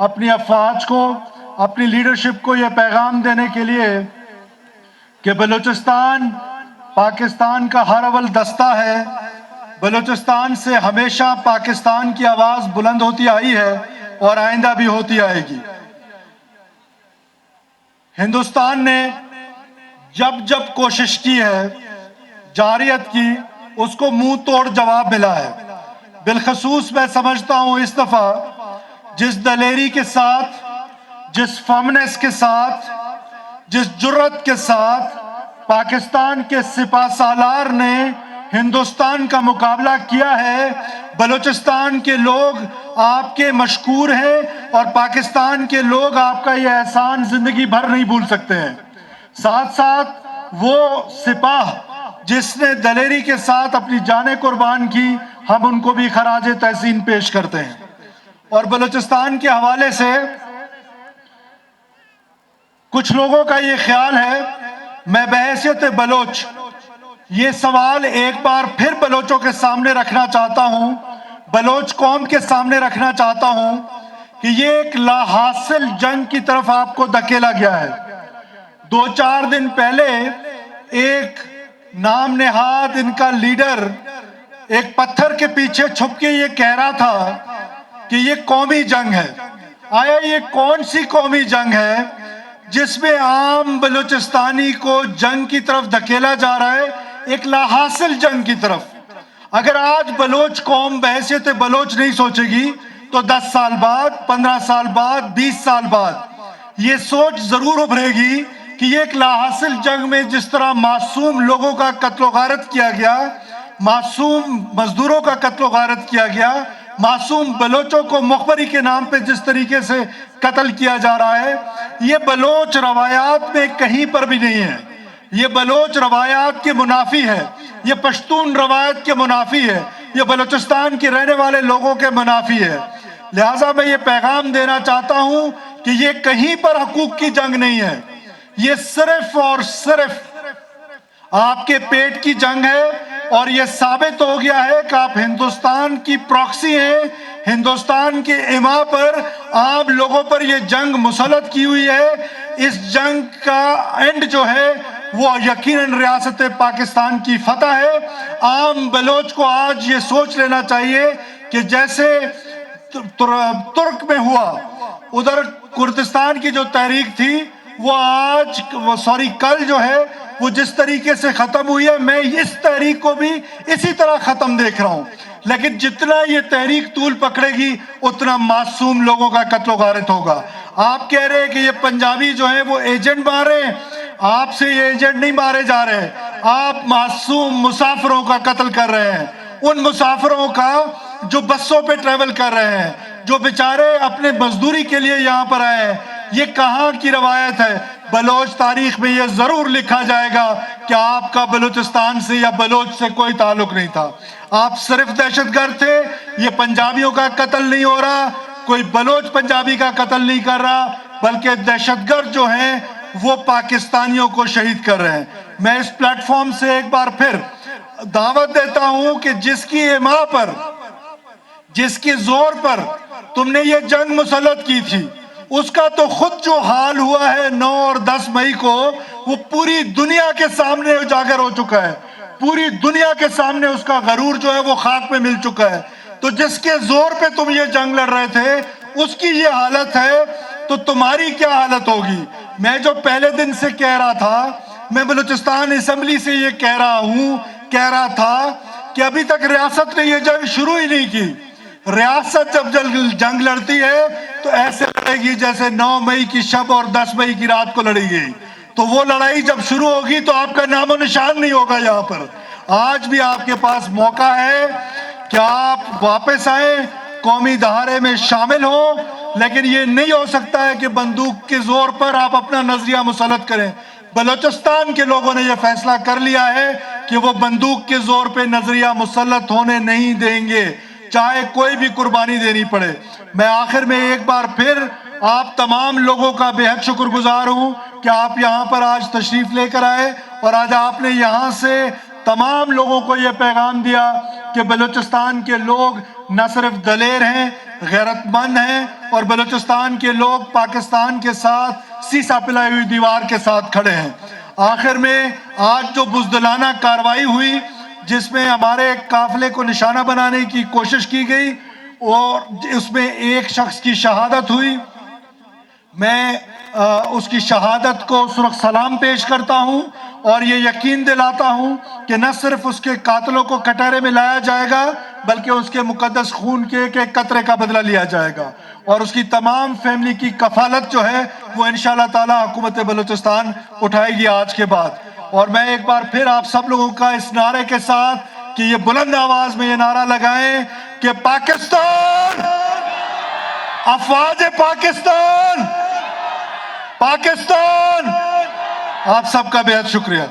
اپنی افواج کو، اپنی لیڈرشپ کو یہ پیغام دینے کے لیے کہ بلوچستان پاکستان کا ہر اول دستہ ہے. بلوچستان سے ہمیشہ پاکستان کی آواز بلند ہوتی آئی ہے اور آئندہ بھی ہوتی آئے گی. ہندوستان نے جب جب کوشش کی ہے، جارحیت کی، اس کو منہ توڑ جواب ملا ہے. بالخصوص میں سمجھتا ہوں اس دفعہ جس دلیری کے ساتھ، جس فمنس کے ساتھ، جس جرت کے ساتھ پاکستان کے سپہ سالار نے ہندوستان کا مقابلہ کیا ہے، بلوچستان کے لوگ آپ کے مشکور ہیں اور پاکستان کے لوگ آپ کا یہ احسان زندگی بھر نہیں بھول سکتے ہیں. ساتھ ساتھ وہ سپاہ جس نے دلیری کے ساتھ اپنی جانیں قربان کی، ہم ان کو بھی خراج تحسین پیش کرتے ہیں. اور بلوچستان کے حوالے سے کچھ لوگوں کا یہ خیال ہے، میں بحیثیت بلوچ یہ سوال ایک بار پھر بلوچوں کے سامنے رکھنا چاہتا ہوں، بلوچ قوم کے سامنے رکھنا چاہتا ہوں کہ یہ ایک لا حاصل جنگ کی طرف آپ کو دھکیلا گیا ہے. 2-4 دن پہلے ایک نام نہاد ان کا لیڈر ایک پتھر کے پیچھے چھپ کے یہ کہہ رہا تھا کہ یہ قومی جنگ ہے. آیا یہ کون سی قومی جنگ ہے جس میں عام بلوچستانی کو جنگ کی طرف دھکیلا جا رہا ہے، ایک لا حاصل جنگ کی طرف؟ اگر آج بلوچ قوم بحیثیت بلوچ نہیں سوچے گی تو 10 سال بعد، 15 سال بعد، 20 سال بعد یہ سوچ ضرور ابھرے گی کہ یہ ایک لا حاصل جنگ میں جس طرح معصوم لوگوں کا قتل و غارت کیا گیا، معصوم مزدوروں کا قتل و غارت کیا گیا، معصوم بلوچوں کو مخبری کے نام پہ جس طریقے سے قتل کیا جا رہا ہے، یہ بلوچ روایات میں کہیں پر بھی نہیں ہے. یہ بلوچ روایات کے منافی ہے، یہ پشتون روایت کے منافی ہے، یہ بلوچستان کے رہنے والے لوگوں کے منافی ہے. لہٰذا میں یہ پیغام دینا چاہتا ہوں کہ یہ کہیں پر حقوق کی جنگ نہیں ہے، یہ صرف اور صرف آپ کے پیٹ کی جنگ ہے. اور یہ ثابت ہو گیا ہے کہ آپ ہندوستان کی پراکسی ہیں، ہندوستان کے اماں پر، عام لوگوں پر یہ جنگ مسلط کی ہوئی ہے. اس جنگ کا اینڈ جو ہے وہ یقیناً ریاست پاکستان کی فتح ہے. عام بلوچ کو آج یہ سوچ لینا چاہیے کہ جیسے ترک میں ہوا، ادھر کردستان کی جو تحریک تھی وہ کل جو ہے وہ جس طریقے سے ختم ہوئی ہے، میں اس تحریک کو بھی اسی طرح ختم دیکھ رہا ہوں. لیکن جتنا یہ تحریک طول پکڑے گی اتنا معصوم لوگوں کا قتل و غارت ہوگا. آپ کہہ رہے ہیں کہ یہ پنجابی جو ہیں وہ ایجنٹ مارے ہیں، آپ سے یہ ایجنٹ نہیں مارے جا رہے، آپ معصوم مسافروں کا قتل کر رہے ہیں. ان مسافروں کا جو بسوں پہ ٹریول کر رہے ہیں، جو بیچارے اپنے مزدوری کے لیے یہاں پر آئے ہیں. یہ کہاں کی روایت ہے؟ بلوچ تاریخ میں یہ ضرور لکھا جائے گا کہ آپ کا بلوچستان سے یا بلوچ سے کوئی تعلق نہیں تھا، آپ صرف دہشت گرد تھے. یہ پنجابیوں کا قتل نہیں ہو رہا، کوئی بلوچ پنجابی کا قتل نہیں کر رہا، بلکہ دہشت گرد جو ہیں وہ پاکستانیوں کو شہید کر رہے ہیں. میں اس پلیٹ فارم سے ایک بار پھر دعوت دیتا ہوں کہ جس کی اماں پر، جس کے زور پر تم نے یہ جنگ مسلط کی تھی، اس کا تو خود جو حال ہوا ہے 9 اور 10 مئی کو، وہ پوری دنیا کے سامنے اجاگر ہو چکا ہے. پوری دنیا کے سامنے اس کا غرور جو ہے وہ خاک میں مل چکا ہے. تو جس کے زور پہ تم یہ جنگ لڑ رہے تھے اس کی یہ حالت ہے تو تمہاری کیا حالت ہوگی؟ میں جو پہلے دن سے کہہ رہا تھا، میں بلوچستان اسمبلی سے یہ کہہ رہا تھا کہ ابھی تک ریاست نے یہ جنگ شروع ہی نہیں کی. ریاست جب جنگ لڑتی ہے تو ایسے لڑے گی جیسے 9 مئی کی شب اور 10 مئی کی رات کو لڑی گئی. تو وہ لڑائی جب شروع ہوگی تو آپ کا نام و نشان نہیں ہوگا یہاں پر. آج بھی آپ کے پاس موقع ہے کہ آپ واپس آئیں، قومی دھارے میں شامل ہوں، لیکن یہ نہیں ہو سکتا ہے کہ بندوق کے زور پر آپ اپنا نظریہ مسلط کریں. بلوچستان کے لوگوں نے یہ فیصلہ کر لیا ہے کہ وہ بندوق کے زور پہ نظریہ مسلط ہونے نہیں دیں گے، چاہے کوئی بھی قربانی دینی پڑے. میں آخر میں ایک بار پھر آپ تمام لوگوں کا بے حد شکر گزار ہوں کہ آپ یہاں پر آج تشریف لے کر آئے اور آج آپ نے یہاں سے تمام لوگوں کو یہ پیغام دیا کہ بلوچستان کے لوگ نہ صرف دلیر ہیں غیرت مند ہیں اور بلوچستان کے لوگ پاکستان کے ساتھ سیسا پلائی ہوئی دیوار کے ساتھ کھڑے ہیں۔ آخر میں آج جو بزدلانہ کارروائی ہوئی جس میں ہمارے ایک قافلے کو نشانہ بنانے کی کوشش کی گئی اور اس میں ایک شخص کی شہادت ہوئی، میں اس کی شہادت کو سرخ سلام پیش کرتا ہوں اور یہ یقین دلاتا ہوں کہ نہ صرف اس کے قاتلوں کو کٹہرے میں لایا جائے گا بلکہ اس کے مقدس خون کے ایک قطرے کا بدلہ لیا جائے گا، اور اس کی تمام فیملی کی کفالت جو ہے وہ انشاءاللہ تعالی حکومت بلوچستان اٹھائے گی آج کے بعد۔ اور میں ایک بار پھر آپ سب لوگوں کا اس نعرے کے ساتھ کہ یہ بلند آواز میں یہ نعرہ لگائیں کہ پاکستان، افواج پاکستان، پاکستان، آپ سب کا بہت شکریہ۔